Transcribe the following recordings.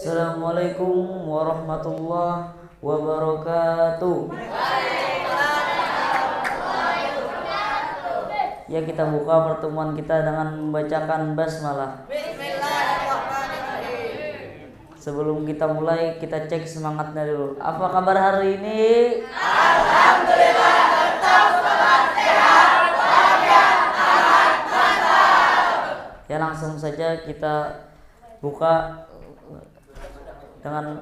Assalamualaikum warahmatullahi wabarakatuh. Ya, kita buka pertemuan kita dengan membacakan basmalah. Sebelum kita mulai, kita cek semangatnya dulu. Apa kabar hari ini? Alhamdulillah, tetap semangat, sehat, bahagia, aman, mantap. Ya, langsung saja kita buka dengan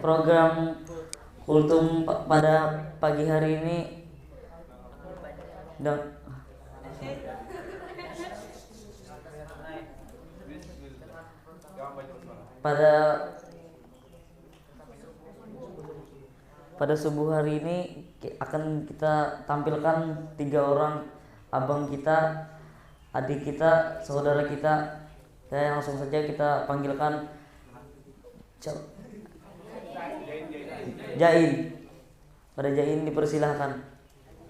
program kultum pada pagi hari ini. Pada subuh hari ini akan kita tampilkan 3 orang abang kita, adik kita, saudara kita. Ya, langsung saja kita panggilkan Jain. Pada Jain dipersilahkan.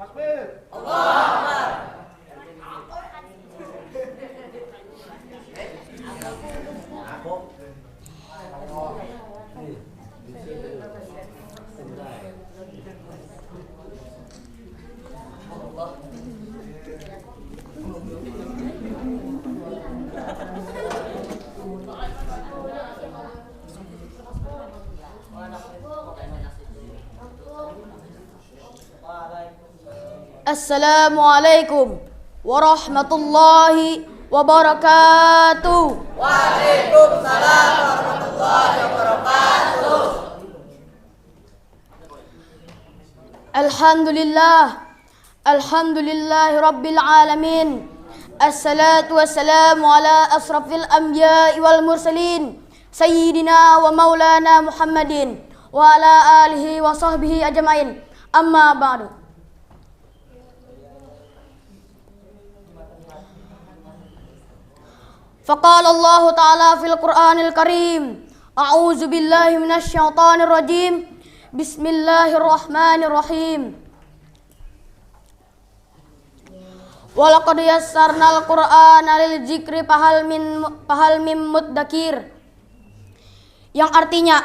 Takbir. Allahu Akbar. Assalamualaikum warahmatullahi wabarakatuh. Waalaikumsalam warahmatullahi wabarakatuh. Alhamdulillahi rabbil alamin. Assalatu wassalamu ala asrafil anbiya'i wal mursalin sayyidina wa maulana Muhammadin wa ala alihi wa sahbihi ajmain. Amma ba'du. فقال الله تعالى في القرآن الكريم أعوذ بالله من الشيطان الرجيم بسم الله الرحمن الرحيم ولقد يسرنا القرآن للذكر فهل من مدكر, yang artinya,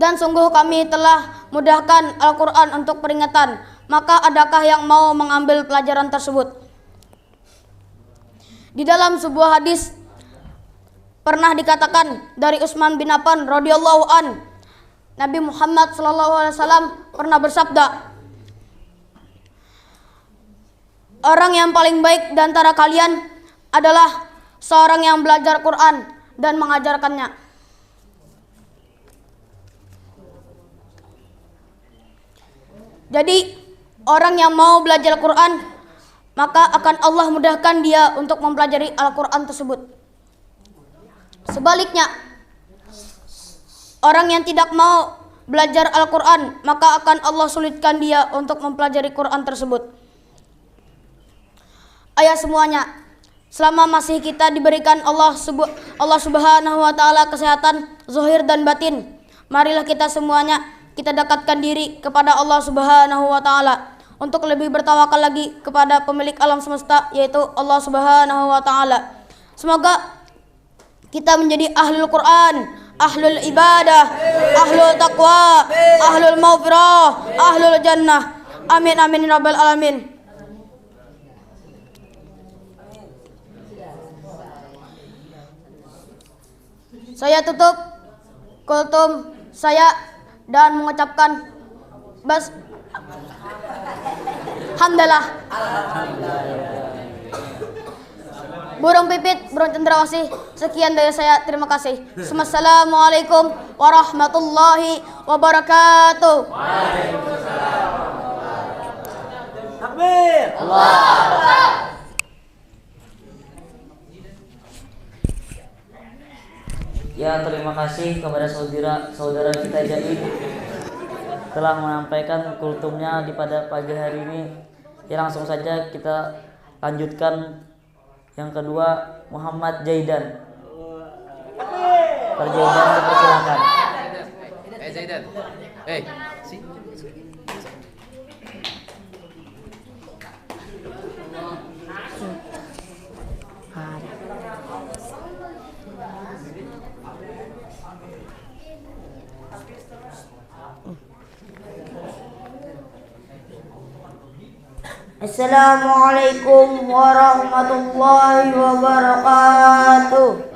dan sungguh kami telah mudahkan Al-Quran untuk peringatan, maka adakah yang mau mengambil pelajaran tersebut? Di dalam sebuah hadis pernah dikatakan dari Utsman bin Affan radhiyallahu an, Nabi Muhammad sallallahu alaihi wasallam pernah bersabda, orang yang paling baik di antara kalian adalah seorang yang belajar Quran dan mengajarkannya. Jadi orang yang mau belajar Quran, maka akan Allah mudahkan dia untuk mempelajari Al-Quran tersebut. Sebaliknya, orang yang tidak mau belajar Al-Quran, maka akan Allah sulitkan dia untuk mempelajari Quran tersebut. Ayah semuanya, selama masih kita diberikan Allah Subhanahu wa Ta'ala kesehatan zahir dan batin, marilah kita semuanya kita dekatkan diri kepada Allah Subhanahu wa Ta'ala untuk lebih bertawakal lagi kepada pemilik alam semesta, yaitu Allah Subhanahu wa Ta'ala. Semoga kita menjadi ahlul Quran, ahlul ibadah, ahlul taqwa, ahlul maghfirah, ahlul jannah. Amin amin rabbal alamin. Saya tutup kultum saya dan mengucapkan Alhamdulillah. Burung pipit, burung cendrawasih. Sekian dari saya, terima kasih. Assalamualaikum warahmatullahi wabarakatuh. Takbir. Allahu Akbar. Ya, terima kasih kepada saudara kita Jain telah menyampaikan kultumnya di pada pagi hari ini. Ya, langsung saja kita lanjutkan yang kedua, Muhammad Zaidan. Pak Zaidan dipersilakan. Zaidan. Si. Assalamualaikum warahmatullahi wabarakatuh.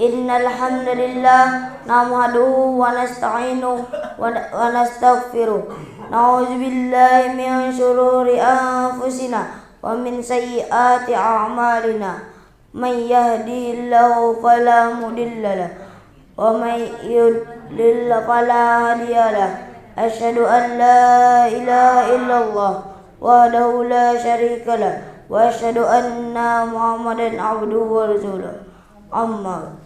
Innal hamdalillah nahmaduhu wa nasta'inuhu wa nastaghfiruh. Na'udzu billahi min shururi anfusina wa min sayyiati a'malina. May yahdihillahu fala mudilla lahu wa may yudlil fala hadiya lahu. Asyhadu an la ilaha illallah wahdahu la syarika lahu wa asyhadu anna Muhammadan abduhu wa rasuluh. Amma.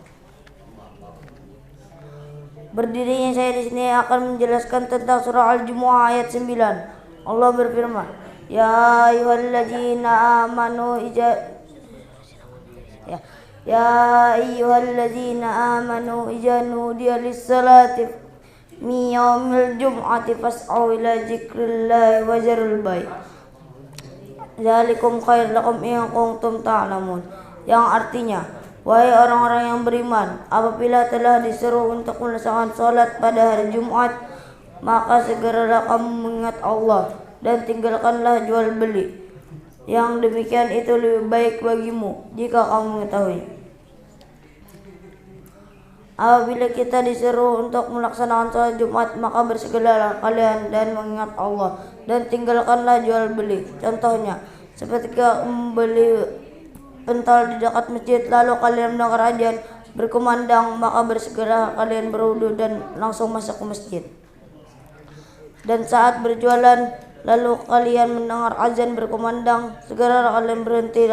Berdirinya saya di sini akan menjelaskan tentang surah Al-Jumu'ah ayat 9. Allah berfirman, Ya ayyuhalladzina amanu idza nudiya lis-salati min yaumil jum'ati fas'au ila dzikrillahi wa dzarul bai'. Dzalikum khairul lakum in kuntum ta'lamun. Yang artinya, wahai orang-orang yang beriman, apabila telah disuruh untuk melaksanakan salat pada hari Jumat, maka segeralah kamu mengingat Allah dan tinggalkanlah jual beli. Yang demikian itu lebih baik bagimu jika kamu mengetahui. Apabila kita disuruh untuk melaksanakan salat Jumat, maka bersegeralah kalian dan mengingat Allah dan tinggalkanlah jual beli. Contohnya, seperti membeli pental di dekat masjid, lalu kalian mendengar azan berkumandang, maka bersegera kalian berwudu dan langsung masuk ke masjid. Dan saat berjualan, lalu kalian mendengar azan berkumandang, segera kalian berhenti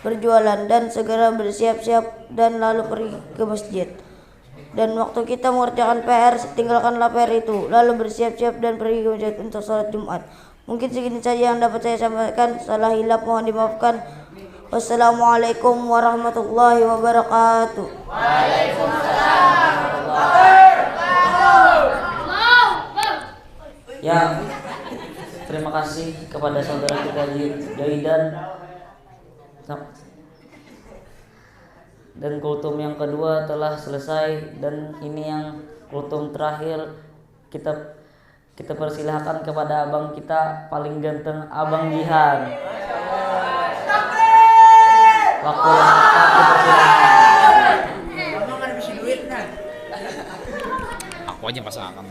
berjualan dan segera bersiap-siap dan lalu pergi ke masjid. Dan waktu kita mengerjakan PR, tinggalkanlah PR itu, lalu bersiap-siap dan pergi ke masjid untuk sholat Jumat. Mungkin segini saja yang dapat saya sampaikan. Salah hilap mohon dimaafkan. Wassalamualaikum warahmatullahi wabarakatuh. Waalaikumsalam. Ya, terima kasih kepada saudara kita Jaidan. Dan kultum yang kedua telah selesai, dan ini yang kultum terakhir. Kita persilahkan kepada abang kita paling ganteng, Abang Jihan. Waktu yang tepat dipersilahkan. Aku aja pasangan.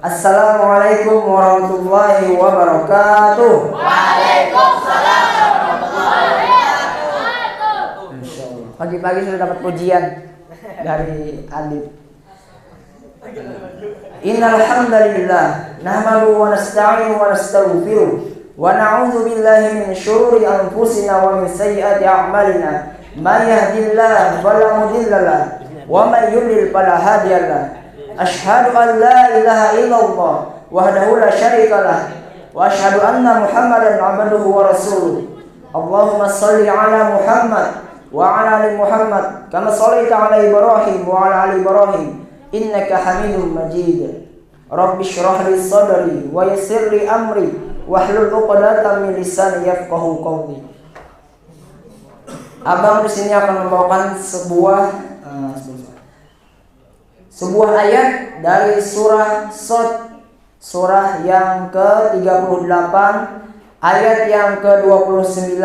Assalamualaikum warahmatullahi wabarakatuh. Waalaikumsalam warahmatullahi wabarakatuh. Insyaallah. Pagi-pagi sudah dapat pujian dari Adib. Innal hamdalillah nahmaduhu wa nasta'inuhu wa nastaghfiruh wa na'udzu billahi min syururi anfusina wa min sayyiati a'malina. May yahdihillahu fala mudilla lahu wa may yudlil fala hadiya lahu. Asyhadu an la ilaha illallah wahdahu la syarika lah wa asyhadu anna Muhammadan abduhu wa rasuluh. Allahumma shalli ala Muhammad wa ala ali Muhammad kama shallaita ala Ibrahim wa ala ali Ibrahim innaka Hamidum Majid. Rabbi shrah li sadri wa yassir li amri wahlul 'uqdatam min lisani yafqahu qawli. Abang di sini akan membawakan sebuah ayat dari surah Shad, surah yang ke-38 ayat yang ke-29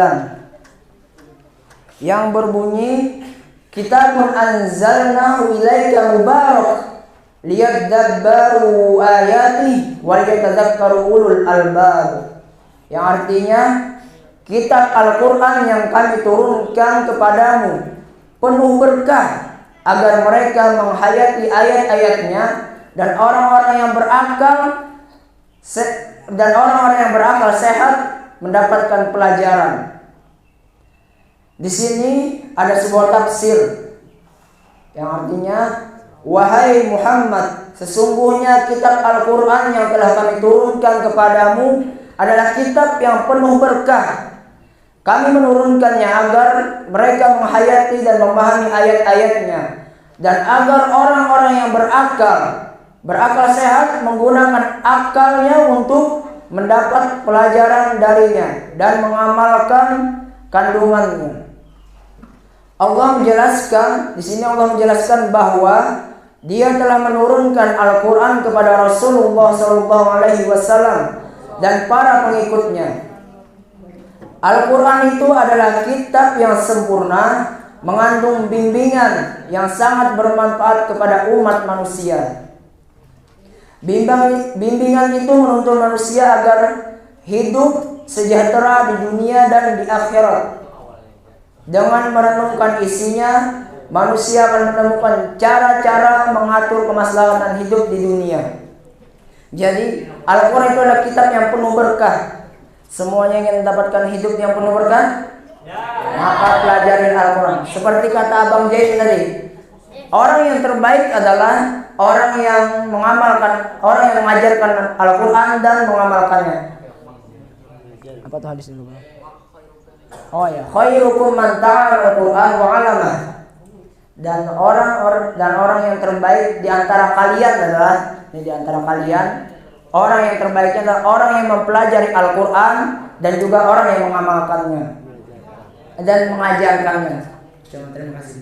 yang berbunyi, Kitabun anzalnahu ilaika mubarak liyadabbaru ayatihi wa liyatadhakkaru ulul albab. Yang artinya, kitab Al-Quran yang kami turunkan kepadamu penuh berkah agar mereka menghayati ayat-ayatnya dan orang-orang yang berakal sehat mendapatkan pelajaran. Di sini ada sebuah tafsir yang artinya, wahai Muhammad, sesungguhnya kitab Al-Quran yang telah kami turunkan kepadamu adalah kitab yang penuh berkah. Kami menurunkannya agar mereka menghayati dan memahami ayat-ayatnya, dan agar orang-orang yang berakal sehat menggunakan akalnya untuk mendapat pelajaran darinya dan mengamalkan kandungannya. Allah menjelaskan di sini, Allah menjelaskan bahwa Dia telah menurunkan Al-Quran kepada Rasulullah SAW dan para pengikutnya. Al-Quran itu adalah kitab yang sempurna, mengandung bimbingan yang sangat bermanfaat kepada umat manusia. Bimbingan itu menuntun manusia agar hidup sejahtera di dunia dan di akhirat. Dengan merenungkan isinya, manusia akan menemukan cara-cara mengatur kemaslahatan hidup di dunia. Jadi Al-Quran itu adalah kitab yang penuh berkah. Semuanya ingin mendapatkan hidup yang penuh berkah, maka pelajari Al-Quran. Seperti kata Abang Jain tadi, orang yang terbaik adalah orang yang mengamalkan, orang yang mengajarkan Al-Quran dan mengamalkannya. Apa tuh hadis dulu? Oh ya, khairukum man ta'allama Al-Quran wa 'allamah. Dan orang yang terbaik di antara kalian adalah, ini di antara kalian, orang yang terbaiknya adalah orang yang mempelajari Al-Quran dan juga orang yang mengamalkannya dan mengajarkannya. Terima kasih.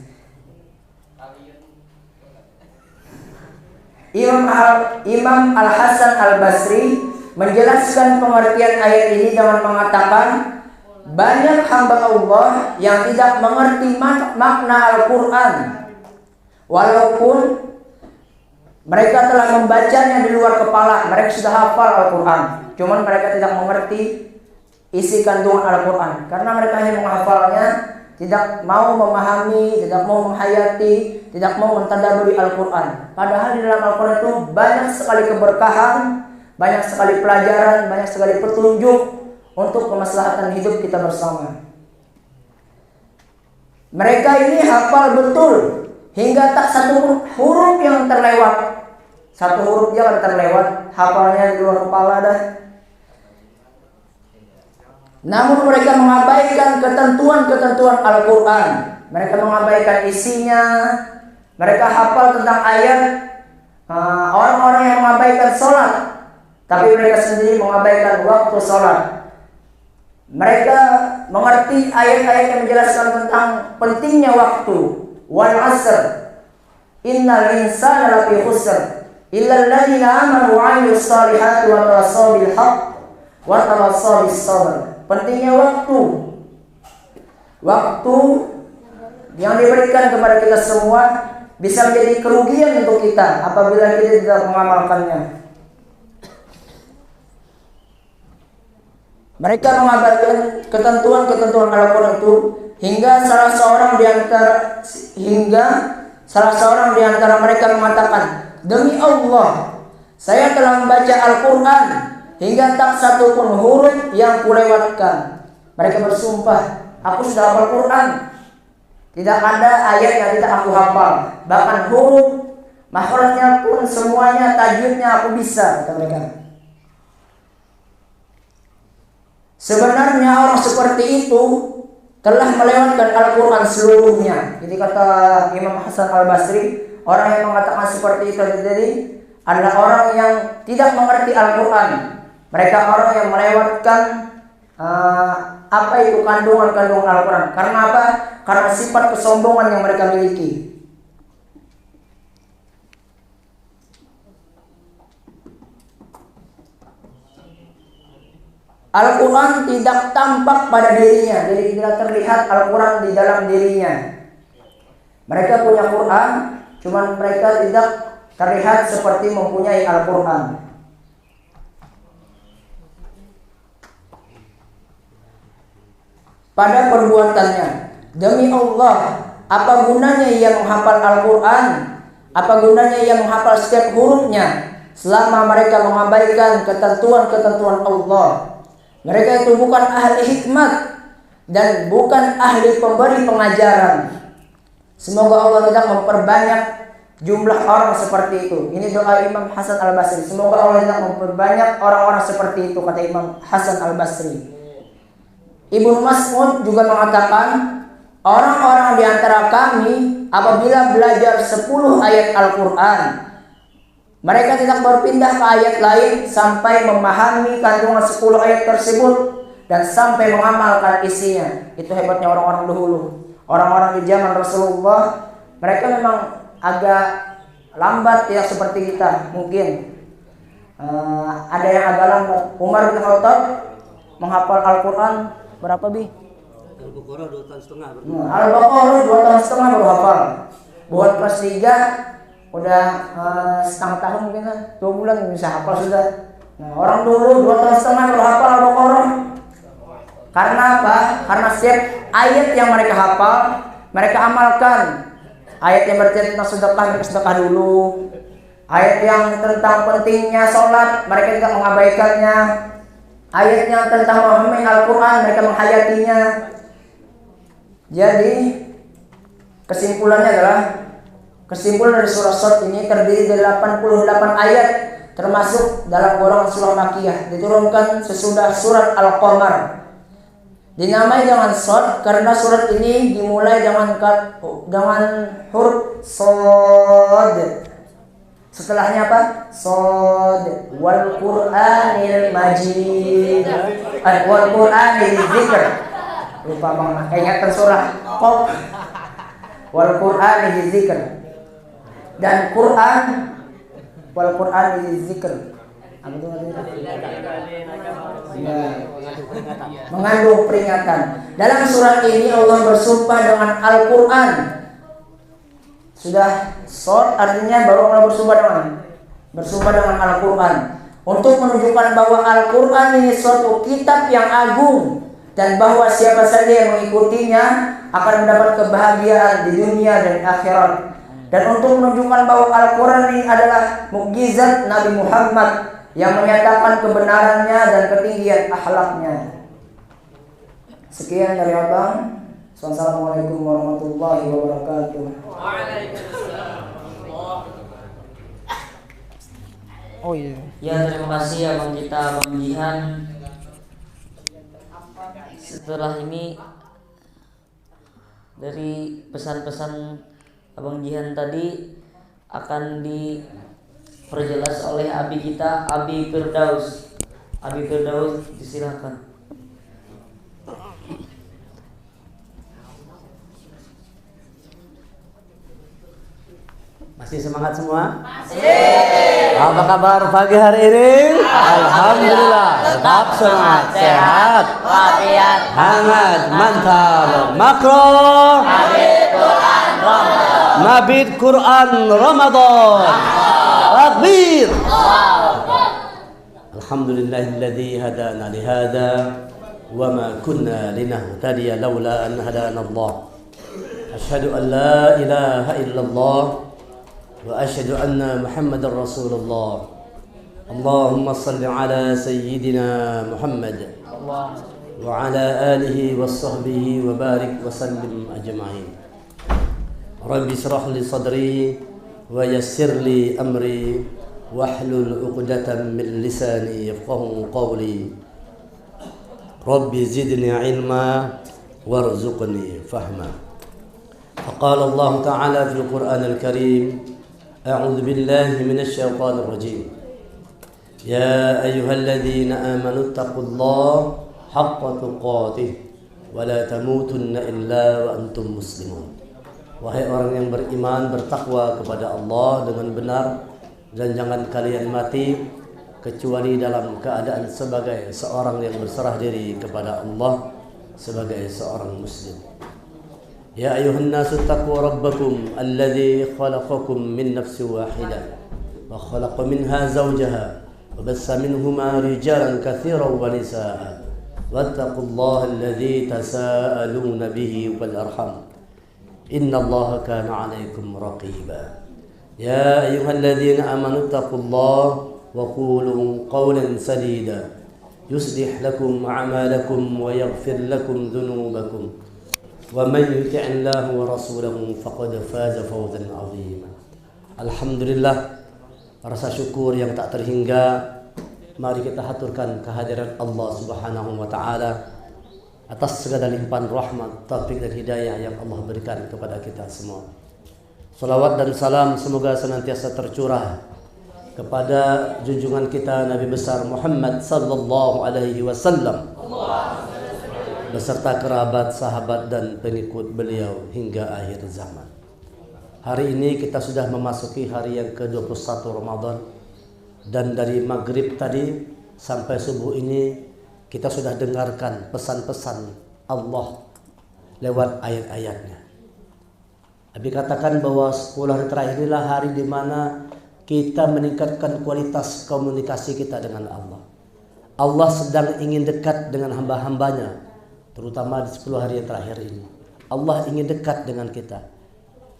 Imam Al-Hasan Al-Basri menjelaskan pengertian ayat ini dengan mengatakan, banyak hamba Allah yang tidak mengerti makna Al-Quran, walaupun mereka telah membacanya di luar kepala. Mereka sudah hafal Al-Quran, cuman mereka tidak mengerti isi kandungan Al-Quran, karena mereka hanya menghafalnya, tidak mau memahami, tidak mau menghayati, tidak mau mentadaburi Al-Quran. Padahal di dalam Al-Quran itu banyak sekali keberkahan, banyak sekali pelajaran, banyak sekali petunjuk untuk kemaslahatan hidup kita bersama. Mereka ini hafal betul hingga tak satu huruf yang terlewat. Satu huruf dia kan terlewat, hafalnya di luar kepala dah. Namun mereka mengabaikan ketentuan-ketentuan Al-Quran. Mereka mengabaikan isinya. Mereka hafal tentang ayat. Orang-orang yang mengabaikan sholat, tapi mereka sendiri mengabaikan waktu sholat. Mereka mengerti ayat-ayat yang menjelaskan tentang pentingnya waktu. Wal 'asr, innal insana lafi khusr, illa alladziina aamanu wa 'amilus shalihati wa tawassaw bil haqq wa tawassaw bis sabr. Pentingnya waktu. Waktu yang diberikan kepada kita semua bisa menjadi kerugian untuk kita apabila kita tidak mengamalkannya. Mereka mengabaikan ketentuan-ketentuan Al-Quran itu hingga salah seorang di antara mereka mengatakan, demi Allah, saya telah membaca Al-Quran hingga tak satu pun huruf yang kulewatkan. Mereka bersumpah, aku sudah hafal Quran, tidak ada ayat yang tidak aku hafal, bahkan huruf makhrajnya pun semuanya, tajwidnya aku bisa, kata mereka. Sebenarnya orang seperti itu telah melewatkan Al-Quran seluruhnya. Jadi kata Imam Hasan Al-Basri, orang yang mengatakan seperti itu jadi adalah orang yang tidak mengerti Al-Quran. Mereka orang yang melewatkan apa itu kandungan-kandungan Al-Quran. Karena apa? Karena sifat kesombongan yang mereka miliki. Al-Quran tidak tampak pada dirinya, jadi tidak terlihat Al-Quran di dalam dirinya. Mereka punya Quran, cuman mereka tidak terlihat seperti mempunyai Al-Quran. Pada perbuatannya, demi Allah, apa gunanya ia menghafal Al-Quran? Apa gunanya ia menghafal setiap hurufnya selama mereka mengabaikan ketentuan-ketentuan Allah? Mereka itu bukan ahli hikmat dan bukan ahli pemberi pengajaran. Semoga Allah tidak memperbanyak jumlah orang seperti itu. Ini doa Imam Hasan Al-Basri. Semoga Allah tidak memperbanyak orang-orang seperti itu, kata Imam Hasan Al-Basri. Ibnu Mas'ud juga mengatakan, orang-orang di antara kami apabila belajar 10 ayat Al-Quran, mereka tidak berpindah ke ayat lain sampai memahami kandungan 10 ayat tersebut dan sampai mengamalkan isinya. Itu hebatnya orang-orang dahulu. orang-orang di zaman Rasulullah, mereka memang agak lambat ya seperti kita mungkin. Ada yang agak lambat. Umar bin Khattab menghafal Al-Quran berapa bi? Al-Baqarah 2 tahun setengah. Al-Baqarah 2 tahun setengah baru hafal. Buat kelas 3 udah setengah tahun mungkin kan, 2 bulan bisa hafal sudah. Nah, orang dulu 2 tahun setengah baru hafal Al-Baqarah. Karena apa? Karena setiap ayat yang mereka hafal, mereka amalkan. Ayat yang bercerita tentang sedekah, mereka sedekah dulu. Ayat yang tentang pentingnya sholat, mereka tidak mengabaikannya. Ayat yang tentang memahami Al-Quran, mereka menghayatinya. Jadi kesimpulannya adalah, kesimpulan dari surah Shad ini terdiri dari 88 ayat, termasuk dalam golongan surah Makkiyah, diturunkan sesudah surat Al-Qamar. Dinamai dengan Shad karena surat ini dimulai dengan huruf Shad. Setelahnya apa? Shad wal Qur'anil Majid. Wal Qur'anil Dzikr. Lupa Bang, ingatkan surah Qaf. Wal Qur'anil Dzikr. Dan Quran wal Qur'anil Dzikr. Apa itu artinya? Ya, mengandung peringatan. Dalam surat ini Allah bersumpah dengan Al-Quran. Sudah Shad artinya baru Allah bersumpah dengan Al-Quran, untuk menunjukkan bahwa Al-Quran ini suatu kitab yang agung, dan bahwa siapa saja yang mengikutinya akan mendapat kebahagiaan di dunia dan akhirat. Dan untuk menunjukkan bahwa Al-Quran ini adalah mukjizat Nabi Muhammad yang menyatakan kebenarannya dan ketinggian akhlaknya. Sekian dari Abang. Wassalamualaikum warahmatullahi wabarakatuh. Oh iya. Ya, terima kasih Abang kita, Abang Jihan. Setelah ini dari pesan-pesan Abang Jihan tadi akan diperjelas oleh Abi kita, Abi Firdaus. Abi Firdaus, disilakan. Masih semangat semua? Masih. Apa kabar pagi hari ini? Alhamdulillah. Tetap semangat, sehat, Wafiyat. hangat, mantap. Makro. Mabit Quran Ramadan. Takbir. Alhamdulillahilladzi hadana lihada wa ma kunna linahtadiya laula an hadana Allah. Asyhadu an la ilaha illallah wa asyhadu anna Muhammadar Rasulullah. Allahumma salli ala sayyidina Muhammad wa ala alihi wa sahbihi wa barik wa sallim ajma'in. Rabbi shrah li sadri wa yassir li amri wahlul 'uqdatam min lisani yafqahu qawli. Rabbi zidni ilma warzuqni fahma. Faqala Allah Ta'ala fil Qur'anil Karim, أعوذ بالله من الشيطان الرجيم يا أيها الذين آمنوا اتقوا الله حق تقاته ولا تموتن إلا وأنتم مسلمون. Wahai orang yang beriman, bertakwa kepada Allah dengan benar, dan jangan kalian mati kecuali dalam keadaan sebagai seorang yang berserah diri kepada Allah, sebagai seorang muslim. Ya ayuhan nasu taqu rabbakum alladhi khalaqakum min nafsin wahidah wa khalaqa minha zawjaha wa bassa minhuma rijalan katsiran wa nisaa wattaqullaha alladhi tasaaluna bihi wal arham innallaha kana 'alaykum raqiba. Ya ayyuhalladzina amanu taqullaha wa qulu qawlan sadida yuslih lakum a'malakum wa yaghfir lakum dhunubakum wa man yuti' Allah wa rasulahu faqad faza fawzan 'azima. Alhamdulillah, rasa syukur yang tak terhingga mari kita haturkan kehadiran Allah Subhanahu wa taala atas segala limpahan rahmat, taufik dan hidayah yang Allah berikan kepada kita semua. Salawat dan salam semoga senantiasa tercurah kepada junjungan kita Nabi besar Muhammad sallallahu alaihi wasallam, beserta kerabat, sahabat dan pengikut beliau hingga akhir zaman. Hari ini kita sudah memasuki hari yang ke-21 Ramadan, dan dari maghrib tadi sampai subuh ini kita sudah dengarkan pesan-pesan Allah lewat ayat-ayatnya. Nabi katakan bahwa 10 hari terakhir inilah hari di mana kita meningkatkan kualitas komunikasi kita dengan Allah. Allah sedang ingin dekat dengan hamba-hambanya, terutama di 10 hari yang terakhir ini. Allah ingin dekat dengan kita.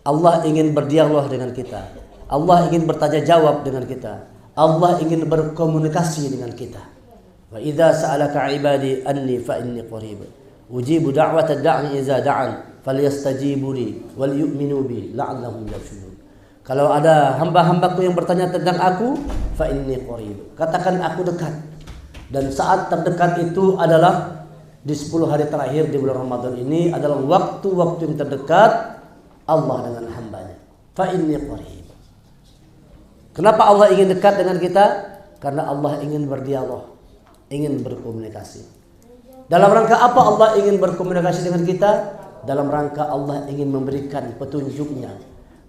Allah ingin berdialog dengan kita. Allah ingin bertanya jawab dengan kita. Allah ingin berkomunikasi dengan kita. Wa idza sa'alaka 'ibadi anni fa inni qarib. Ujibu da'wata da'i idza da'an falyastajibu li wal yu'minu bi la'allahum yarshudun. Kalau ada hamba-hambaku yang bertanya tentang aku, fa inni qarib. Katakan aku dekat. Dan saat terdekat itu adalah di 10 hari terakhir di bulan Ramadan ini adalah waktu-waktu yang terdekat Allah dengan hambanya. Fa inni qarib. Kenapa Allah ingin dekat dengan kita? Karena Allah ingin berdialog, ingin berkomunikasi. Dalam rangka apa Allah ingin berkomunikasi dengan kita? Dalam rangka Allah ingin memberikan petunjuknya,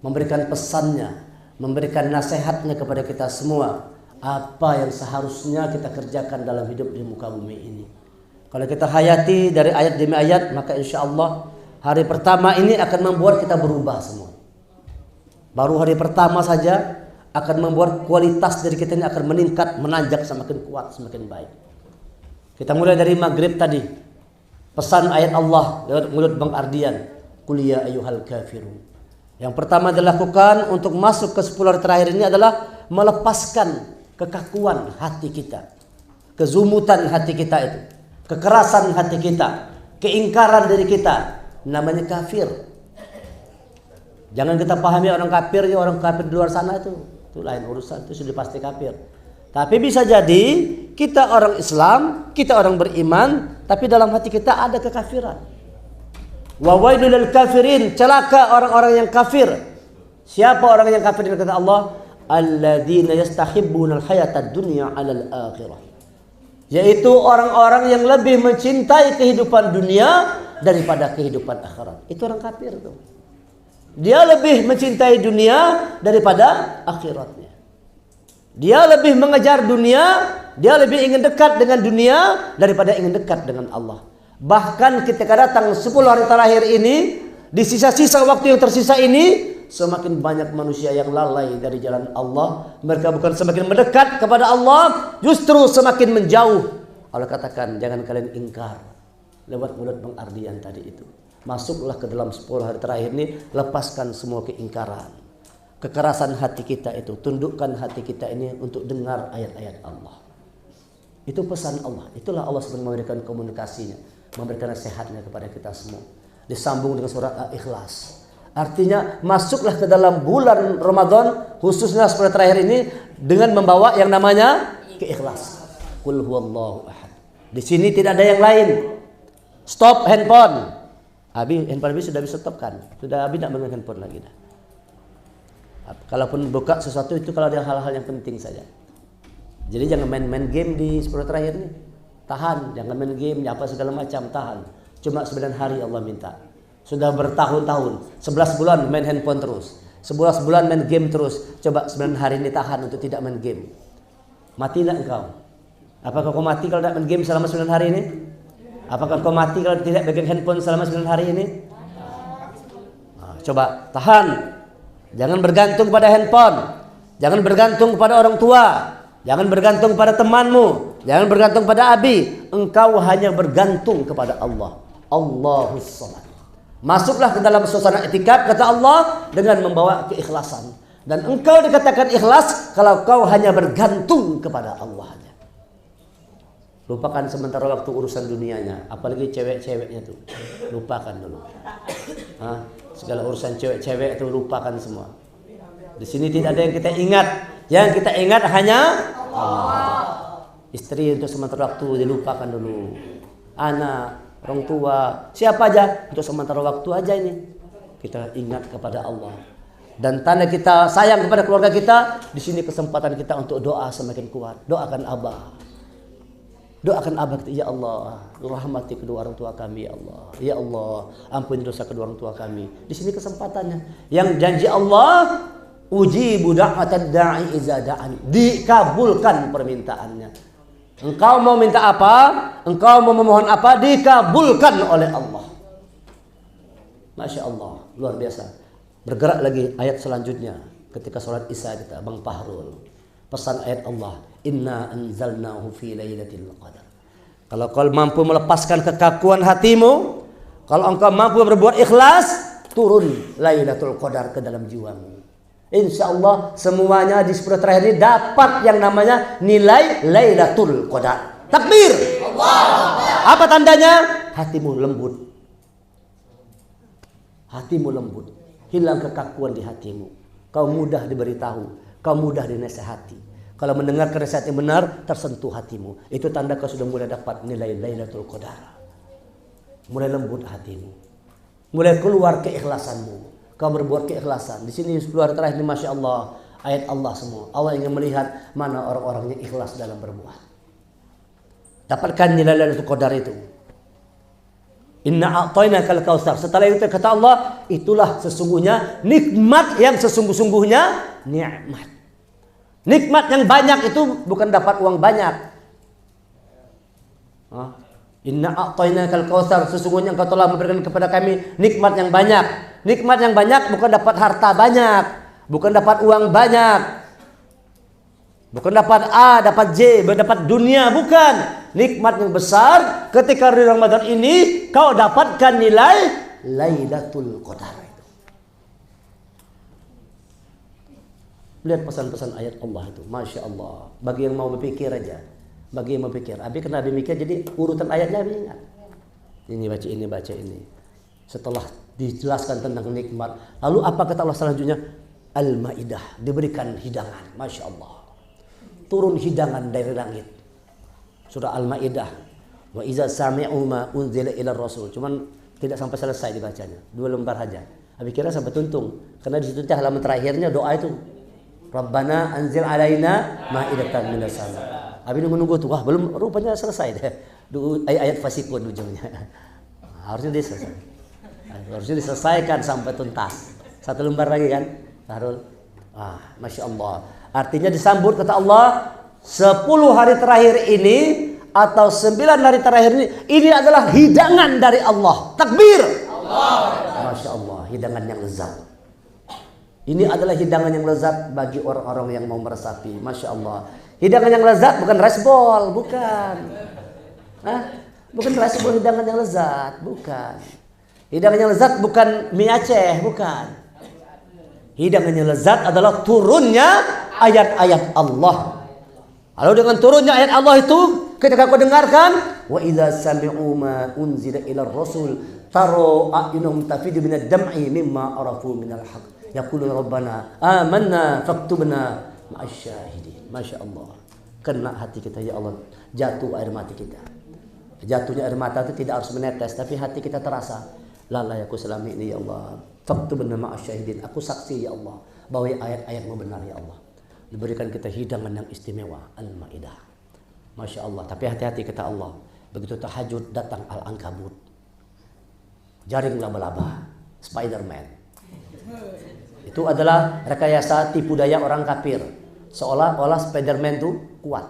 memberikan pesannya, memberikan nasihatnya kepada kita semua. Apa yang seharusnya kita kerjakan dalam hidup di muka bumi ini. Kalau kita hayati dari ayat demi ayat, maka insya Allah hari pertama ini akan membuat kita berubah semua. Baru hari pertama saja akan membuat kualitas dari kita ini akan meningkat, menanjak, semakin kuat, semakin baik. Kita mulai dari maghrib tadi. Pesan ayat Allah lewat mulut Bang Ardian, Qul ya ayyuhal kafirun. Yang pertama dilakukan untuk masuk ke 10 hari terakhir ini adalah melepaskan kekakuan hati kita, kezumutan hati kita itu, kekerasan hati kita, keingkaran diri kita, namanya kafir. Jangan kita pahami orang kafir di luar sana itu lain urusan, itu sudah pasti kafir. Tapi bisa jadi kita orang Islam, kita orang beriman, tapi dalam hati kita ada kekafiran. Wa wailul lil kafirin, celaka orang-orang yang kafir. Siapa orang yang kafir kata Allah? Alladzina yastahibbuna al-hayatad dunya 'alal akhirah. Yaitu orang-orang yang lebih mencintai kehidupan dunia daripada kehidupan akhirat. Itu orang kafir itu. Dia lebih mencintai dunia daripada akhiratnya. Dia lebih mengejar dunia, dia lebih ingin dekat dengan dunia daripada ingin dekat dengan Allah. Bahkan ketika datang 10 hari terakhir ini, di sisa-sisa waktu yang tersisa ini, semakin banyak manusia yang lalai dari jalan Allah. Mereka bukan semakin mendekat kepada Allah, justru semakin menjauh. Allah katakan, jangan kalian ingkar. Lewat mulut Bang Ardian tadi itu. Masuklah ke dalam 10 hari terakhir ini, lepaskan semua keingkaran, kekerasan hati kita itu, tundukkan hati kita ini untuk dengar ayat-ayat Allah. Itu pesan Allah. Itulah Allah sedang memberikan komunikasinya, memberikan nasihatnya kepada kita semua. Disambung dengan surat Al-Ikhlas. Artinya masuklah ke dalam bulan Ramadan, khususnya 10 terakhir ini, dengan membawa yang namanya keikhlasan. Qul huwallahu ahad. Di sini tidak ada yang lain. Stop handphone. Handphone Abi sudah bisa stop kan? Sudah Abi tidak memegang handphone lagi dah. Kalaupun buka sesuatu itu kalau ada hal-hal yang penting saja. Jadi jangan main-main game di 10 terakhir ini. Tahan, jangan main game, apa segala macam, tahan. Cuma 9 hari Allah minta. Sudah bertahun-tahun, 11 bulan main handphone terus, 11 bulan main game terus. Coba 9 hari ini tahan untuk tidak main game. Mati tidak engkau? Apakah kau mati kalau tidak main game selama 9 hari ini? Apakah kau mati kalau tidak pegang handphone selama 9 hari ini? Nah, coba tahan. Jangan bergantung pada handphone. Jangan bergantung pada orang tua. Jangan bergantung pada temanmu. Jangan bergantung pada Abi. Engkau hanya bergantung kepada Allah. Allahus Samad. Masuklah ke dalam suasana i'tikaf kata Allah dengan membawa keikhlasan. Dan engkau dikatakan ikhlas kalau kau hanya bergantung kepada Allah. Lupakan sementara waktu urusan dunianya, apalagi cewek-ceweknya tuh. Lupakan dulu. Segala urusan cewek-cewek itu lupakan semua. Di sini tidak ada yang kita ingat. Yang kita ingat hanya Allah. Istri untuk sementara waktu dilupakan dulu. Anak, orang tua, siapa aja untuk sementara waktu aja ini. Kita ingat kepada Allah. Dan tanda kita sayang kepada keluarga kita, di sini kesempatan kita untuk doa semakin kuat. Doakan Abah. Doakan abah kita, ya Allah, rahmati kedua orang tua kami, ya Allah. Ya Allah, ampuni dosa kedua orang tua kami. Di sini kesempatannya. Yang janji Allah, ujibu da'watad da'i iza da'ani. Dikabulkan permintaannya. Engkau mau minta apa? Engkau mau memohon apa? Dikabulkan oleh Allah. Masya Allah, luar biasa. Bergerak lagi ayat selanjutnya. Ketika sholat isya kita, Bang Fahrul. Pesan ayat Allah, inna anzalnahu fi lailatul qadar. Kalau kau mampu melepaskan kekakuan hatimu, kalau engkau mampu berbuat ikhlas, turun Lailatul Qadar ke dalam jiwamu. Insya Allah semuanya di 10 terakhir ini dapat yang namanya nilai Lailatul Qadar. Takbir. Allah. Apa tandanya? Hatimu lembut. Hatimu lembut. Hilang kekakuan di hatimu. Kau mudah diberitahu. Kau mudah dinasihati. Kalau mendengar nasihat yang benar, tersentuh hatimu. Itu tanda kau sudah mulai dapat nilai Lailatul Qadar. Mulai lembut hatimu. Mulai keluar keikhlasanmu. Kau berbuat keikhlasan. Di sini 10 hari terakhir ini, Masya Allah, ayat Allah semua. Allah ingin melihat mana orang-orang yang ikhlas dalam berbuat. Dapatkan nilai Lailatul Qadar itu. Inna a'tainakal kautsar. Setelah itu kata Allah, itulah sesungguhnya nikmat yang sesungguh-sungguhnya nikmat. Nikmat yang banyak itu bukan dapat uang banyak. Inna a'tainakal kautsar. Sesungguhnya engkau telah memberikan kepada kami nikmat yang banyak. Nikmat yang banyak bukan dapat harta banyak, bukan dapat uang banyak, bukan dapat A, dapat J, dapat dunia, bukan. Nikmat yang besar ketika di Ramadan ini kau dapatkan nilai Lailatul Qadar itu. Lihat pesan-pesan ayat Allah itu, Masya Allah. Bagi yang mau berpikir aja, bagi yang mau berpikir. Abi kena mikir jadi urutan ayatnya Abi ingat. Ini baca ini, baca ini. Setelah dijelaskan tentang nikmat, lalu apa kata Allah selanjutnya? Al-Maidah, diberikan hidangan, Masya Allah. Turun hidangan dari langit. Surah Al-Maidah. Wa iza sami'u ma unzila ila rasul. Cuman tidak sampai selesai dibacanya. 2 lembar saja. Abi kira sampai tuntung. Karena di situ halaman terakhirnya doa itu. Rabbana anzil alaina ma'idatan minas sama. Abi nunggu tuh, wah belum, rupanya selesai deh. Ayat fasikun ujungnya. Harusnya dia selesai. Harusnya diselesaikan sampai tuntas. 1 lembar lagi kan, Fahrul? Masya Allah. Artinya disambut kata Allah, 10 hari terakhir ini atau 9 hari terakhir ini adalah hidangan dari Allah. Takbir. Allah. Masya Allah, hidangan yang lezat. Ini adalah hidangan yang lezat bagi orang-orang yang mau meresapi. Masya Allah. Hidangan yang lezat bukan rice ball, bukan. Bukan rice ball hidangan yang lezat, bukan. Hidangan yang lezat bukan mie Aceh, bukan. Hidangan yang lezat adalah turunnya ayat-ayat Allah. Lalu dengan turunnya ayat Allah itu, ketika kau dengarkan, wa idza sami'u ma unzila ila rasul taro a'yunahum tafidu minad dam'i mimma arafu minal haqq. Yaquluna rabbana amanna faktubna ma'asyahidin. Masya Allah. Kena hati kita, ya Allah. Jatuh air mata kita. Jatuhnya air mata itu tidak harus menetes, tapi hati kita terasa. La aku selama ini, ya Allah. Faktubna ma'asyahidin. Aku saksi, ya Allah, bahwa ayat-ayatmu benar, ya Allah. Diberikan kita hidangan yang istimewa, Al-Maidah. Masya Allah. Tapi hati-hati kata Allah. Begitu tahajud datang Al-Ankabut. Jaring laba-laba. Spiderman. Itu adalah rekayasa tipu daya orang kafir. Seolah-olah Spiderman itu kuat.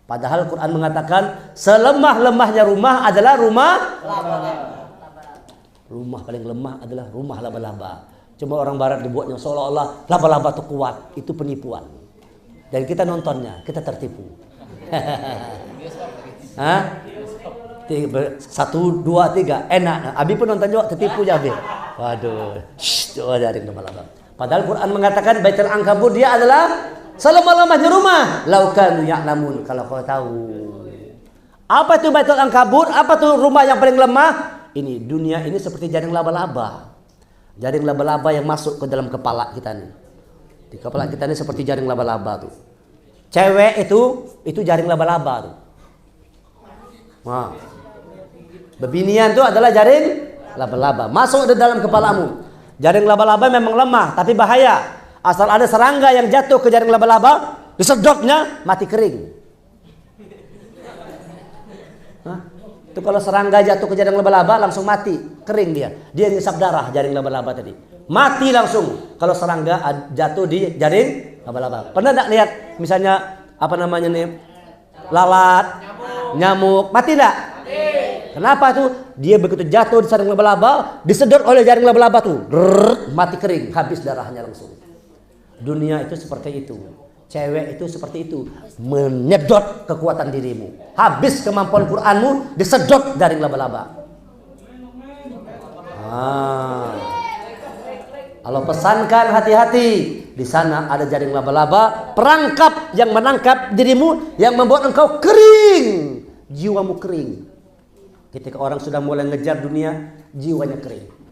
Padahal Quran mengatakan selemah-lemahnya rumah adalah rumah laba-laba. Rumah paling lemah adalah rumah laba-laba. Cuma orang barat dibuatnya seolah-olah laba-laba itu kuat. Itu penipuan. Dan kita nontonnya, kita tertipu. 1, 2, 3 enak. Abi pun nonton juga tertipu aja Abi. Waduh, coba jaring laba-laba. Padahal Quran mengatakan Baitul Ankabut dia adalah selemah-lemahnya rumah. Laukanu ya'lamun, kalau kau tahu. Apa itu Baitul Ankabut? Apa tuh rumah yang paling lemah? Ini dunia ini seperti jaring laba-laba. Jaring laba-laba yang masuk ke dalam kepala kita nih. Di kepala kita ini seperti jaring laba-laba tuh. Cewek itu jaring laba-laba tuh. Nah, bebinian itu adalah jaring laba-laba. Masuk di dalam kepalamu. Jaring laba-laba memang lemah, tapi bahaya. Asal ada serangga yang jatuh ke jaring laba-laba, disedotnya mati kering. Itu kalau serangga jatuh ke jaring laba-laba langsung mati, kering dia. Dia ngisap darah jaring laba-laba tadi. Mati langsung kalau serangga jatuh di jaring laba-laba. Pernah enggak lihat misalnya apa namanya nih? Lalat, nyamuk, mati enggak? Kenapa tuh? Dia begitu jatuh di jaring laba-laba, disedot oleh jaring laba-laba tuh, mati kering, habis darahnya langsung. Dunia itu seperti itu. Cewek itu seperti itu, menyedot kekuatan dirimu. Habis kemampuan Qur'anmu, disedot jaring laba-laba. Kalau pesankan hati-hati, di sana ada jaring laba-laba, perangkap yang menangkap dirimu, yang membuat engkau kering, jiwamu kering. Ketika orang sudah mulai ngejar dunia, jiwanya kering.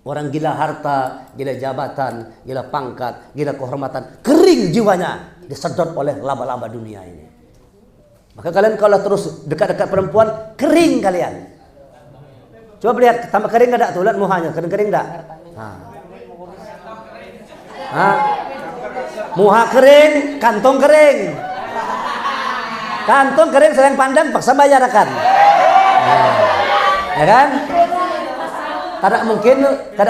Orang gila harta, gila jabatan, gila pangkat, gila kehormatan, kering jiwanya, disedot oleh laba-laba dunia ini. Maka kalian kalau terus dekat-dekat perempuan, kering kalian. Coba lihat, tambah kering enggak tuh, lihat muhanya, kering enggak? Muha kering, kantong kering. Kantong kering, sayang pandang, paksa bayar kan? Ya kan? Tidak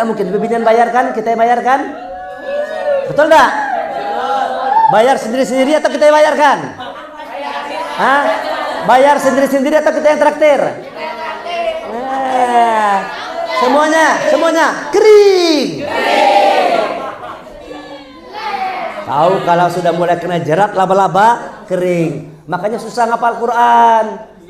mungkin pimpinan bayarkan, kita yang bayarkan. Betul enggak? Bayar sendiri-sendiri atau kita yang bayarkan? Bayar sendiri-sendiri atau kita yang traktir? Semuanya kering. Tahu kalau sudah mulai kena jerat laba-laba, kering. Makanya susah ngapal Quran.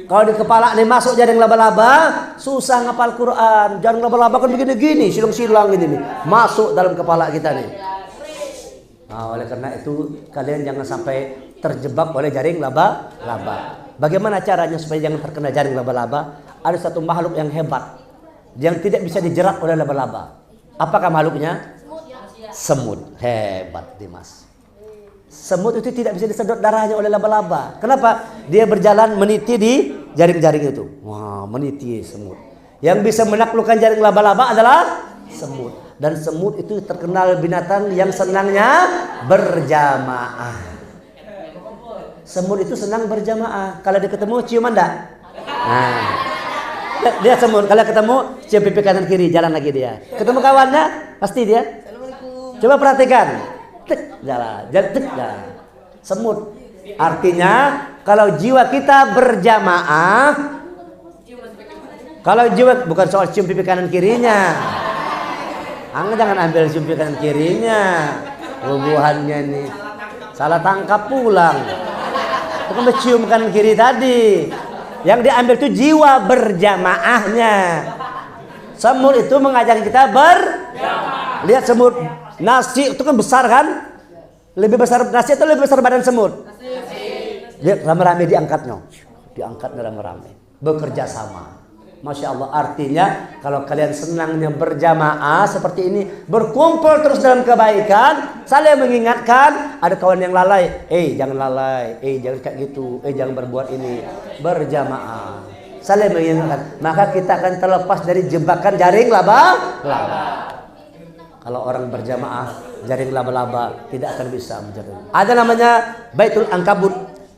Kalau di kepala nih masuk jaring laba-laba, susah ngapal Quran. Jaring laba-laba kan begini-gini, silang-silang gini nih, masuk dalam kepala kita nih. Nah, oleh karena itu kalian jangan sampai terjebak oleh jaring laba-laba. Bagaimana caranya supaya jangan terkena jaring laba-laba? Ada satu makhluk yang hebat, yang tidak bisa dijerat oleh laba-laba. Apakah makhluknya? Semut. Hebat, Dimas. Semut itu tidak bisa disedot darahnya oleh laba-laba. Kenapa? Dia berjalan meniti di jaring-jaring itu. Wah, meniti semut. Yang bisa menaklukkan jaring laba-laba adalah semut. Dan semut itu terkenal binatang yang senangnya berjamaah. Semut itu senang berjamaah. Kalau dia ketemu ciuman enggak? Nah, dia semut kalau ketemu cium pipi kanan kiri, jalan lagi dia. Ketemu kawannya pasti dia. Coba perhatikan. Jalan. Semut. Artinya kalau jiwa kita berjamaah, kalau jiwa bukan soal cium pipi kanan kirinya. Jangan ambil cium pipi kanan kirinya. Hubungannya nih salah tangkap pulang. Bukan cium kanan kiri tadi. Yang diambil itu jiwa berjamaahnya. Semut itu mengajak kita berjamaah. Lihat semut. Nasi itu kan besar kan? Lebih besar nasi atau lebih besar badan semut? Lihat rame-rame diangkatnya. Diangkatnya rame-rame. Bekerja sama. Masya Allah, artinya kalau kalian senangnya berjamaah seperti ini, berkumpul terus dalam kebaikan, saling mengingatkan. Ada kawan yang lalai, jangan lalai, jangan kayak gitu, jangan berbuat ini. Berjamaah, saling mengingatkan. Maka kita akan terlepas dari jebakan jaring laba-laba. Kalau orang berjamaah, jaring laba-laba tidak akan bisa menjaring. Ada namanya Baitul Ankabut,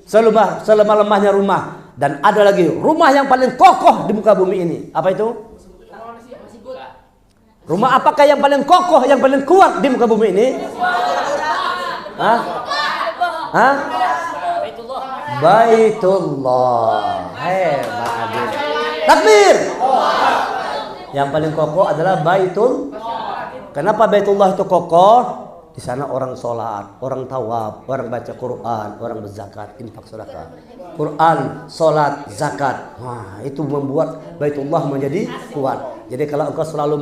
selemah-lemahnya rumah. Dan ada lagi rumah yang paling kokoh di muka bumi ini. Apa itu? Rumah apakah yang paling kokoh, yang paling kuat di muka bumi ini? Baitullah. Hebat adik. Takbir. Yang paling kokoh adalah Baitul. Kenapa Baitullah itu kokoh? Di sana orang sholat, orang tawaf, orang baca Quran, orang berzakat, infak sedekah. Quran, sholat, zakat. Wah, itu membuat Baitullah menjadi kuat. Jadi kalau engkau selalu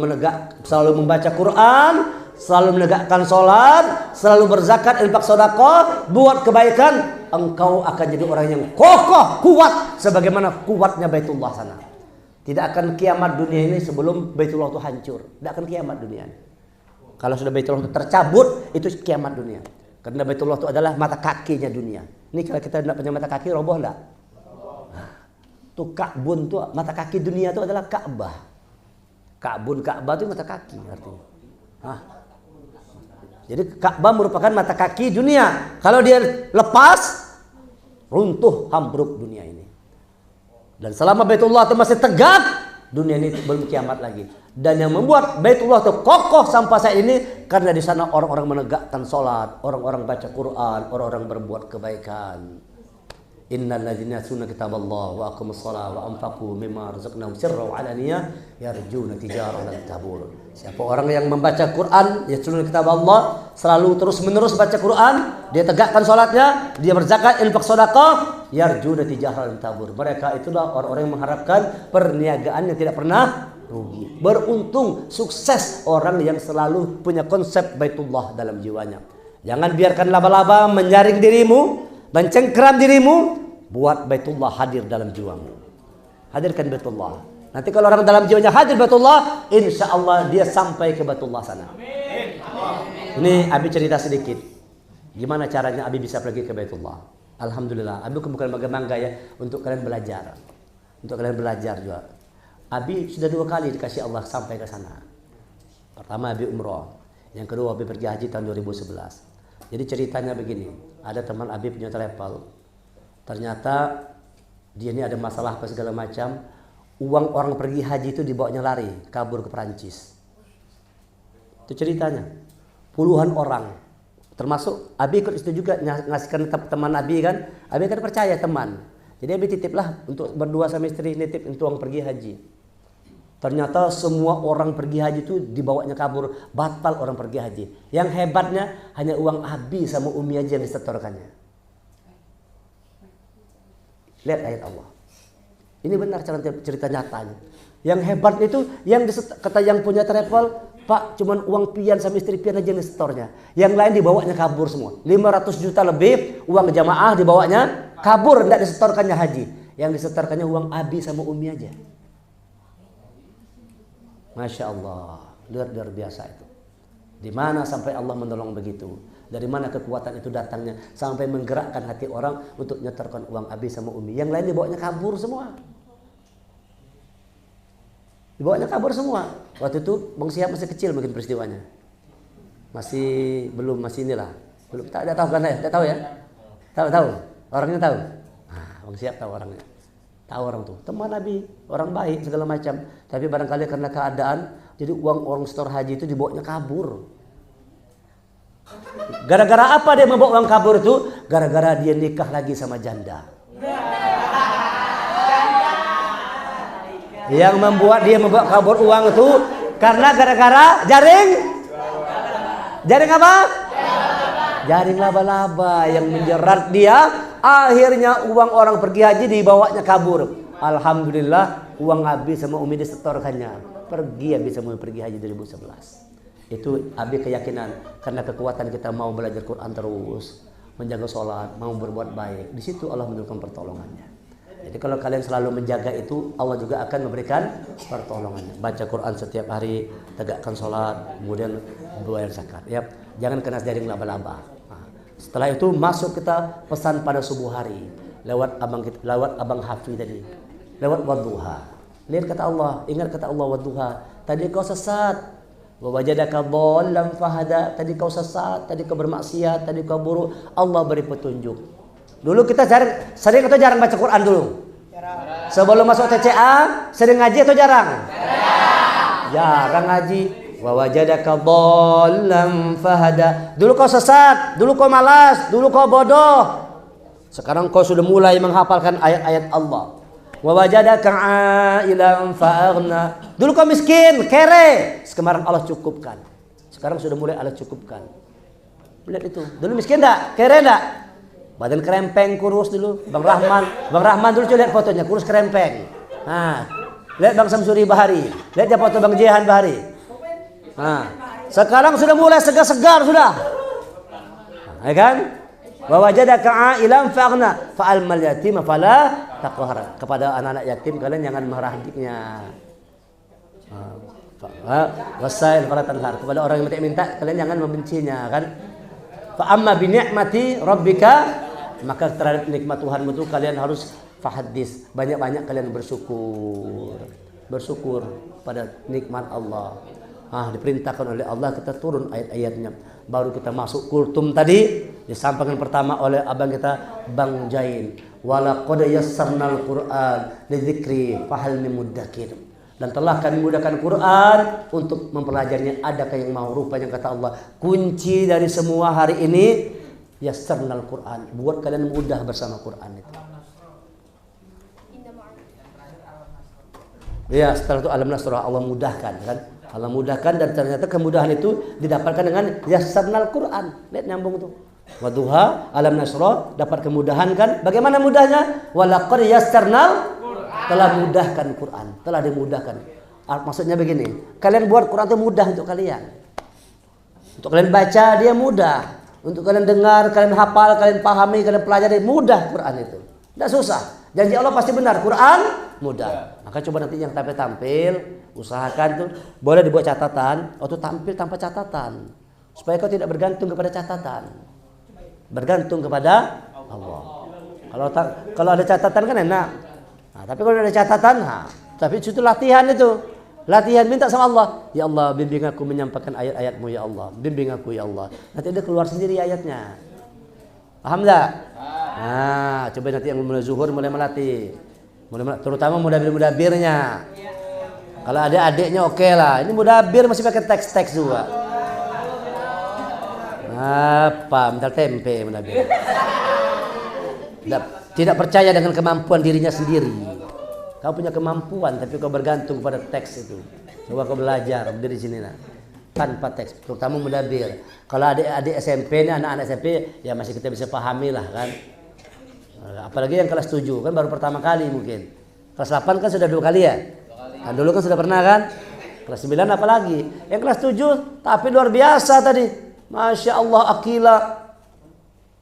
membaca Quran, selalu menegakkan sholat, selalu berzakat, infak sedekah, buat kebaikan, engkau akan jadi orang yang kokoh, kuat, sebagaimana kuatnya Baitullah sana. Tidak akan kiamat dunia ini sebelum Baitullah itu hancur. Tidak akan kiamat dunia ini. Kalau sudah Baitullah itu tercabut, itu kiamat dunia. Karena Baitullah itu adalah mata kakinya dunia. Ini kalau kita tidak punya mata kaki, roboh enggak? Tuh Ka'bun tuh mata kaki dunia itu adalah Ka'bah. Ka'bah itu mata kaki artinya. Jadi Ka'bah merupakan mata kaki dunia. Kalau dia lepas, runtuh ambruk dunia ini. Dan selama Baitullah itu masih tegak, dunia ini belum kiamat lagi. Dan yang membuat Baitullah itu kokoh sampai saat ini karena di sana orang-orang menegakkan sholat, orang-orang baca Quran, orang-orang berbuat kebaikan. Innal ladzina yatluna kitaballah wa aqamus shalah wa anfaqu mimma razaqnahum sirran wa alaniyah yarjuna tijaratan lan tabur. Siapa orang yang membaca Quran, yatluna kitaballah, selalu terus-menerus baca Quran, dia tegakkan salatnya, dia berzakat, infak sedekah, yarjuna tijaratan lan tabur. Mereka itulah orang-orang yang mengharapkan perniagaan yang tidak pernah rugi. Beruntung, sukses orang yang selalu punya konsep Baitullah dalam jiwanya. Jangan biarkan laba-laba menyaring dirimu, mencengkeram dirimu, buat Baitullah hadir dalam jiwamu. Hadirkan Baitullah. Nanti kalau orang dalam jiwanya hadir Baitullah, insya Allah dia sampai ke Baitullah sana. Ini Abi cerita sedikit. Gimana caranya Abi bisa pergi ke Baitullah? Alhamdulillah, Abi bukan bangga-bangga ya, untuk kalian belajar. Untuk kalian belajar juga. Abi sudah 2 kali dikasih Allah sampai ke sana. Pertama Abi umroh, yang kedua Abi pergi haji tahun 2011. Jadi ceritanya begini, ada teman Abi punya travel. Ternyata dia ini ada masalah apa segala macam. Uang orang pergi haji itu dibawanya lari, kabur ke Perancis. Itu ceritanya. Puluhan orang. Termasuk Abi ikut itu juga ngasihkan teman Abi kan. Abi kan percaya teman. Jadi Abi titiplah untuk berdua sama istri, nitip untuk uang pergi haji. Ternyata semua orang pergi haji itu dibawanya kabur, batal orang pergi haji. Yang hebatnya hanya uang Abi sama Umi aja yang disetorkannya. Lihat ayat Allah. Ini benar cerita nyatanya. Yang hebat itu kata yang punya travel, Pak, cuman uang pian sama istri pian aja yang disetornya. Yang lain dibawanya kabur semua. 500 juta lebih uang jamaah dibawanya kabur, tidak disetorkannya haji. Yang disetorkannya uang Abi sama Umi aja. Masya Allah, luar biasa itu. Di mana sampai Allah menolong begitu? Dari mana kekuatan itu datangnya sampai menggerakkan hati orang untuk nyetorkan uang Abi sama Umi? Yang lain dibawanya kabur semua. Dibawanya kabur semua. Waktu itu Bang Siap masih kecil mungkin peristiwanya. Masih inilah. Belum tak tahu kan ya? Tak tahu ya? Tahu. Orangnya tahu. Nah, Bang Siap tahu orangnya. Tahu orang tuh, teman Nabi, orang baik segala macam. Tapi barangkali karena keadaan, jadi uang orang setor haji itu dibawanya kabur. Gara-gara apa dia membawa uang kabur itu? Gara-gara dia nikah lagi sama janda. Yang membuat dia membawa kabur uang itu karena gara-gara jaring apa? Jaring laba-laba yang menjerat dia. Akhirnya uang orang pergi haji dibawanya kabur. Alhamdulillah uang Abi sama Umi disetorkannya. Pergi Abi sama Umi pergi haji 2011. Itu Abi keyakinan karena kekuatan kita mau belajar Quran terus, menjaga sholat, mau berbuat baik. Di situ Allah menurunkan pertolongannya. Jadi kalau kalian selalu menjaga itu, Allah juga akan memberikan pertolongannya. Baca Quran setiap hari, tegakkan sholat, kemudian bayar zakat. Ya, jangan kena jaring laba-laba. Setelah itu masuk kita pesan pada subuh hari lewat abang Hafi tadi, lewat wadduha. Lihat kata Allah, ingat kata Allah wadduha. Tadi kau sesat, wa wajadaka dhallan fahada. Tadi kau sesat, tadi kau bermaksiat, tadi kau buruk. Allah beri petunjuk. Dulu kita sering atau jarang baca Quran dulu? Jarang. Sebelum masuk TCA sering ngaji atau jarang? Jarang ngaji. Wa wajadaka dhallan fahada. Dulu kau sesat, dulu kau malas, dulu kau bodoh. Sekarang kau sudah mulai menghafalkan ayat-ayat Allah. Wa wajadaka ailan fa'aghna. Dulu kau miskin, kere. Sekarang Allah cukupkan. Sekarang sudah mulai Allah cukupkan. Lihat itu. Dulu miskin enggak? Kere enggak? Badan kerempeng, kurus dulu. Bang Rahman dulu coba lihat fotonya, kurus kerempeng. Nah, lihat Bang Samsuri Bahari. Lihat ya foto Bang Jehan Bahari. Nah, sekarang sudah mulai segar-segar sudah. Ya kan? Wa wajadaka ailan fa'aghna fa'almal yatima fala taqhar. Kepada anak-anak yatim kalian jangan merahadiknya. Wasail fala tanhar. Kepada orang yang minta kalian jangan membencinya, kan? Fa amma bi ni'mati rabbika, maka terhadap nikmat Tuhanmu itu kalian harus fahaddis. Banyak-banyak kalian bersyukur pada nikmat Allah. Diperintahkan oleh Allah kita turun ayat-ayatnya. Baru kita masuk kultum tadi disampaikan pertama oleh abang kita Bang Jain. Walaqad yassarnal Qur'an lidzikri fahal min muddakir. Dan telah kami mudahkan Quran untuk mempelajarinya. Adakah yang mau? Rupanya kata Allah, kunci dari semua hari ini yassarnal Quran, buat kalian mudah bersama Quran itu. Ya, setelah itu alam nasrah, Allah mudahkan kan. Allah mudahkan dan ternyata kemudahan itu didapatkan dengan yassarnal Quran. Lihat nyambung tuh. Wadduha, alam nasrah dapat kemudahan kan? Bagaimana mudahnya? Walaqad yassarnal, telah mudahkan Quran, telah dimudahkan. Maksudnya begini, kalian buat Quran itu mudah untuk kalian. Untuk kalian baca dia mudah. Untuk kalian dengar, kalian hafal, kalian pahami, kalian pelajari, mudah Quran itu. Tidak susah. Janji Allah pasti benar, Quran mudah. Maka coba nanti yang tampil, usahakan tuh boleh dibuat catatan, atau tampil tanpa catatan. Supaya kau tidak bergantung kepada catatan. Bergantung kepada Allah. Kalau ada catatan kan enak. Tapi kalau ada catatan, tapi itu latihan itu. Latihan minta sama Allah. Ya Allah, bimbing aku menyampaikan ayat-ayatmu ya Allah. Bimbing aku ya Allah. Nanti dia keluar sendiri ayatnya. Paham tak? Coba nanti yang mulai zuhur mulai melatih. Terutama mudabir-mudabirnya. Kalau ada adiknya oke lah. Ini mudabir masih pakai teks-teks juga. Minta tempe mudabir. Tidak percaya dengan kemampuan dirinya sendiri. Kau punya kemampuan tapi kau bergantung pada teks itu. Coba kau belajar dari sini tanpa teks, terutama mudabir. Kalau adik-adik SMP ini, anak-anak SMP ya masih kita bisa pahami lah kan. Apalagi yang kelas 7 kan baru pertama kali mungkin. Kelas 8 kan sudah 2 kali ya. Nah, dulu kan sudah pernah kan. Kelas 9 apalagi. Yang kelas 7 tapi luar biasa tadi. Masya Allah Akila.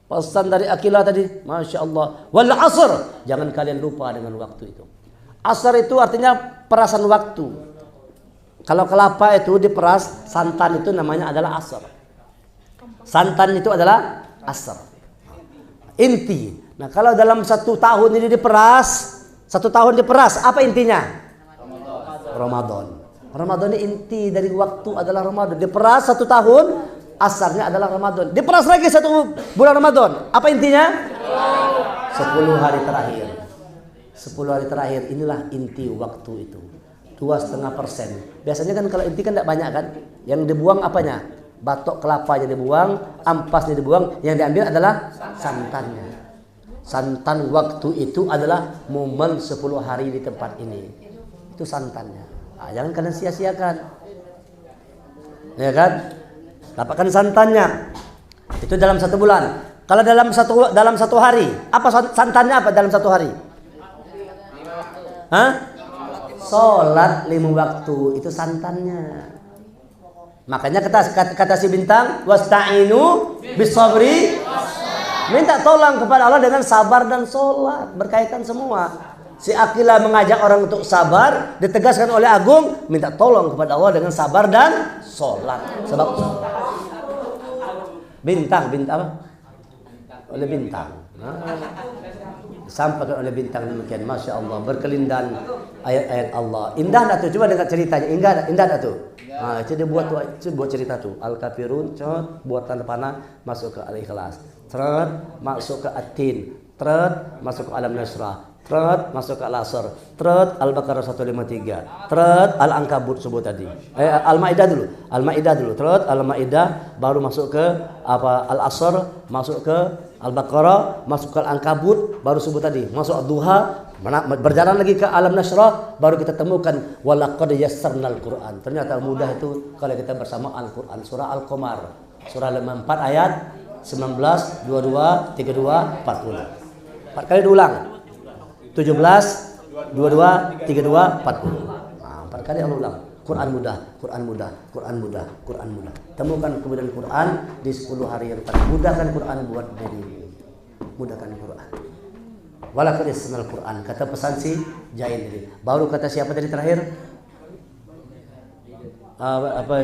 Pesan dari Akila tadi, Masya Allah. Wal asr, jangan kalian lupa dengan waktu itu. Asar itu artinya perasan waktu. Kalau kelapa itu diperas, santan itu namanya adalah asar. Santan itu adalah asar. Inti. Nah kalau dalam 1 tahun ini diperas, 1 tahun diperas, apa intinya? Ramadan. Ramadan ini inti dari waktu adalah Ramadan. Diperas 1 tahun, asarnya adalah Ramadan. Diperas lagi 1 bulan Ramadan. Apa intinya? 10 hari terakhir. 10 hari terakhir inilah inti waktu itu. 2,5%. Biasanya kan kalau inti kan tidak banyak kan. Yang dibuang apanya? Batok kelapanya dibuang, ampasnya dibuang. Yang diambil adalah santannya. Santan waktu itu adalah momen 10 hari di tempat ini. Itu santannya. Jangan kalian sia-siakan. Ya kan? Dapatkan santannya. Itu dalam 1 bulan. Kalau dalam satu hari, apa santannya apa dalam 1 hari? Sholat 5 waktu itu santannya. Makanya kata si bintang, wasta'inu bisabri, minta tolong kepada Allah dengan sabar dan sholat, berkaitan semua. Si Akila mengajak orang untuk sabar, ditegaskan oleh Agung, minta tolong kepada Allah dengan sabar dan sholat. Sebab bintang apa? Oleh bintang. Disampaikan oleh bintang demikian, Masya Allah, berkelindan ayat-ayat Allah. Indah dah tuh, coba dengar ceritanya. Indah dah tuh. Itu dia buat cerita tuh. Al-Kafirun, buat tanda panah, masuk ke Al-Ikhlas. Masuk ke At-Tin. Masuk ke Alam Nasrah. Masuk ke Al-Asr. Al-Baqarah 153. Al-Ankabut sebut tadi. Al-Maidah dulu. Al-Maidah baru masuk ke Al-Asr, masuk ke Al-Baqarah, masuk ke Al-Ankabut, baru sebut tadi. Masuk Ad-Duha, berjalan lagi ke Alam Nasrah, baru kita temukan walaqad yassarnal Qur'an. Ternyata mudah itu kalau kita bersama Al-Qur'an. Surah Al-Qamar, surah 54 ayat 19, 22, 32, 40. 4 kali diulang. 17, 22, 32, 40. 4 kali Allah ulang. Quran mudah. Temukan kemudian Quran di 10 hari yang terakhir. Mudahkan Quran buat diri. Mudahkan Quran. Walaqad yassarnal Quran. Kata pesan si Jain tadi. Baru kata siapa tadi terakhir?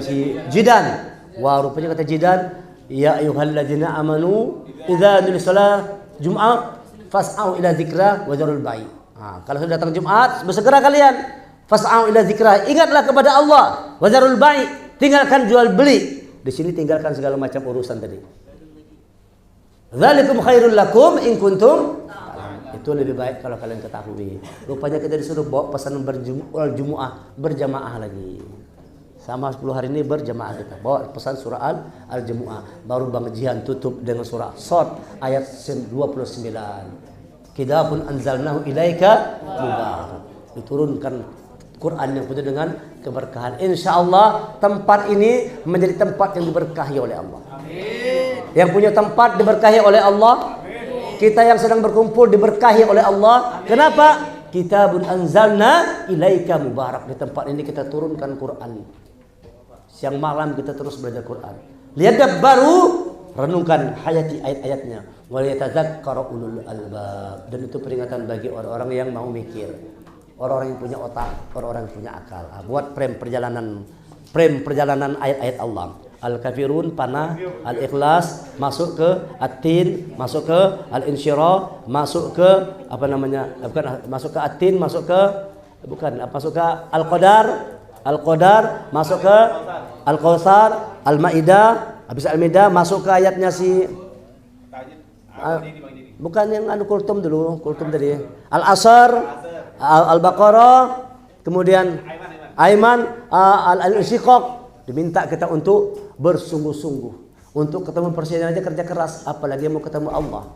Si Jidan. Wah, rupanya kata Jidan, ya ayyuhalladzina amanu idza nudiya shalah Jum'ah fas'au ila dzikra wa dzarul bai'. Kalau sudah datang Jumat, bersegera kalian fas'au ila dzikra, ingatlah kepada Allah, wa dzarul bai', Tinggalkan jual beli. Di sini tinggalkan segala macam urusan tadi. Dzalikum khairul lakum in kuntum. Itu lebih baik kalau kalian ketahui. Rupanya kita disuruh bawa pesanan berjamaah lagi. Sama 10 hari ini berjamaah kita. Bawa pesan surah Al-Jumu'ah. Baru Bang Jihan tutup dengan surah Shad ayat 29. Kitabun anzalnahu ilaika mubarak. Diturunkan Quran yang penuh dengan keberkahan. Insyaallah tempat ini menjadi tempat yang diberkahi oleh Allah. Amin. Yang punya tempat diberkahi oleh Allah. Kita yang sedang berkumpul diberkahi oleh Allah. Kenapa? Kitabun anzalna ilaika mubarak. Di tempat ini kita turunkan Quran. Siang malam kita terus belajar Quran. Lihat baru renungkan hayati ayat-ayatnya. Wa yatadzakkara ulul albab. Dan itu peringatan bagi orang-orang yang mau mikir. Orang-orang yang punya otak, orang-orang yang punya akal. Buat frame perjalanan ayat-ayat Allah. Al-Kafirun panah, Al-Ikhlas masuk ke At-Tin, masuk ke Al-Insyirah, masuk ke apa namanya? Bukan masuk ke At-Tin, masuk ke masuk ke Al-Qadar, masuk ke Al-Kautsar, Al-Maidah, habis Al-Maidah masuk ke ayatnya si bukan yang kultum dulu, kultum tadi. Al-Asr, Al-Baqarah, kemudian Aiman, Al-Insyiqaq. Diminta kita untuk bersungguh-sungguh. Untuk ketemu presiden aja kerja keras, apalagi mau ketemu Allah.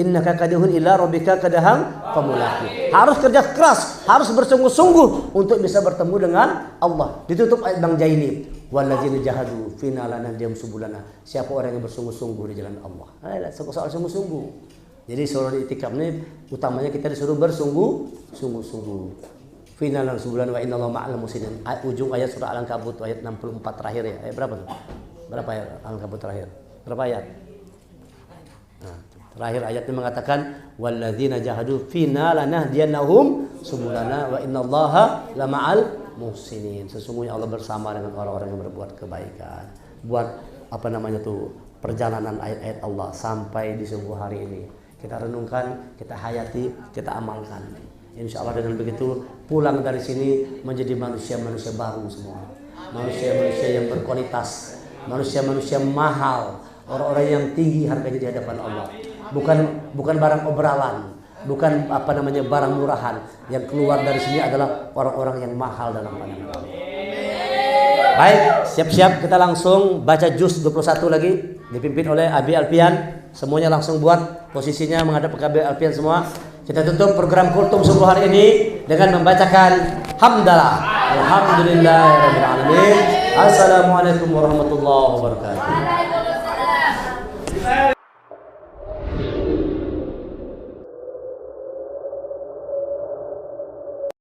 Innaka kadihun ila rabbika kadaham famulaqi. Harus kerja keras, harus bersungguh-sungguh untuk bisa bertemu dengan Allah. Ditutup ayat Bang Jaini, walladzina jahadu fina lanahdihim subulana. Siapa orang yang bersungguh-sungguh di jalan Allah. Soal sungguh-sungguh. Jadi suruh itikaf ini utamanya kita disuruh bersungguh-sungguh. Finalan sebulan wa innallaha ma'al muhsinin. Ujung ayat surah Al-Ankabut ayat 64 terakhir ya. Ayat berapa tuh? Berapa ayat Al-Ankabut terakhir? Berapa ayat? Nah, terakhir ayatnya mengatakan walladzina jahadu fina lanahdiyannahum subulana wa innallaha lama'al muhsinin. Sesungguhnya Allah bersama dengan orang-orang yang berbuat kebaikan. Buat apa namanya tuh perjalanan ayat-ayat Allah sampai di sebuah hari ini. Kita renungkan, kita hayati, kita amalkan. Insya Allah dengan begitu pulang dari sini menjadi manusia-manusia baru semua. Manusia-manusia yang berkualitas, manusia-manusia mahal, orang-orang yang tinggi harganya di hadapan Allah. Bukan barang obralan, bukan apa namanya barang murahan. Yang keluar dari sini adalah orang-orang yang mahal dalam pandangan Allah. Baik, siap-siap kita langsung baca juz 21 lagi dipimpin oleh Abi Alfian. Semuanya langsung buat posisinya menghadap ke Abi Alfian semua. Kita tutup program kultum subuh hari ini dengan membacakan hamdalah. Alhamdulillahirabbil alamin. Assalamualaikum warahmatullahi wabarakatuh.